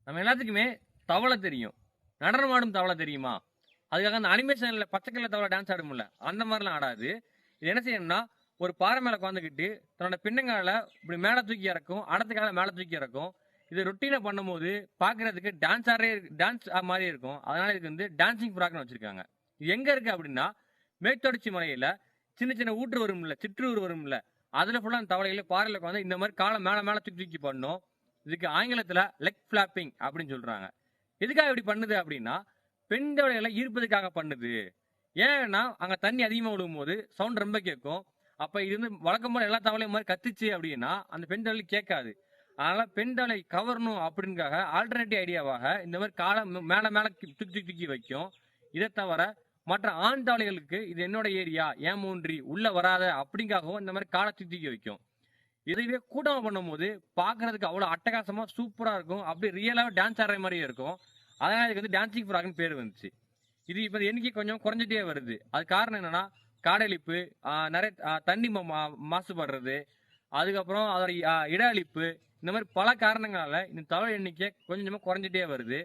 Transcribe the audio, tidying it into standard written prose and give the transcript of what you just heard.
நம்ம எல்லாத்துக்குமே தவளை தெரியும். நடனமாடும் தவளை தெரியுமா? அதுக்காக அந்த அனிமேஷன்ல பச்சை கலர் தவளை டான்ஸ் ஆடும்ல, அந்த மாரிலாம் ஆடாது. இது என்ன செய்யும்னா, ஒரு பாறை மேல உட்காந்துக்கிட்டு, தன்னோட பின்னங்கால இப்படி மேல தூக்கி இறக்கும், அடுத்த கால மேல தூக்கி இறக்கும். இது ரொட்டீனா பண்ணும்போது பார்க்கறதுக்கு டான்ஸ் மாரியே இருக்கும். அதனால இதுக்கு வந்து டான்சிங் ஃப்ராக்ன்னு வச்சிருக்காங்க. இது எங்க இருக்கு அப்படின்னா, மேற்தொடர்ச்சி மலையில சின்ன சின்ன ஊற்று வரும்ல, சிற்றூர் வரும்ல, அதுல ஃபுல்லா அந்த தவளைகள பாறையில உட்காந்து இந்த மாரி கால மேல மேல தூக்கி தூக்கி பண்ணும். இதுக்கு ஆங்கிலத்துல லெக் ஃபிளாப்பிங் அப்படின்னு சொல்றாங்க. எதுக்காக இப்படி பண்ணுது அப்படின்னா, பெண் தவளைகள ஈர்ப்பதற்காக பண்ணுது. ஏன்னா, அங்க தண்ணி அதிகமா விழும்போது சவுண்ட் ரொம்ப கேட்கும். அப்ப இது வந்து வழக்கம் போல எல்லா தவளையும் மாரி கத்துச்சு அப்படின்னா, அந்த பெண் தவளை கேட்காது. அதனால பெண் தவளை கவரணும் அப்படின்றதுக்காக ஆல்டர்னேட்டிவ் ஐடியாவாக இந்த மாரி கால மேல மேல தூக்கி தூக்கி தூக்கி வைக்கும். இத தவிர மற்ற ஆண் தவளைகளுக்கு இது என்னோட ஏரியா, ஏன் மூன்றி உள்ள வராத அப்படிங்காகவும் இந்த மாரி கால தூக்கி தூக்கி வைக்கும். இதுவே கூட்டமா பண்ணும்போது பார்க்கறதுக்கு அவ்வளோ அட்டகாசமா சூப்பரா இருக்கும். அப்படியே ரியலாவே டான்ஸ் ஆடுற மாரியே இருக்கும். அதனால இதுக்கு வந்து டான்சிங் ஃப்ராக்ன்னு பேர் வந்துச்சு. இது இப்ப எண்ணிக்கை கொஞ்சம் குறைஞ்சிட்டே வருது. அதுக்கு காரணம் என்னன்னா, காடழிப்பு, நெறைய தண்ணி மாசுபடுறது, அதுக்கப்புறம் அதோட இட அழிப்பு, இந்த மாரி பல காரணங்களால இந்த தவளை எண்ணிக்கை கொஞ்சம் கொஞ்சமா குறைஞ்சிட்டே வருது.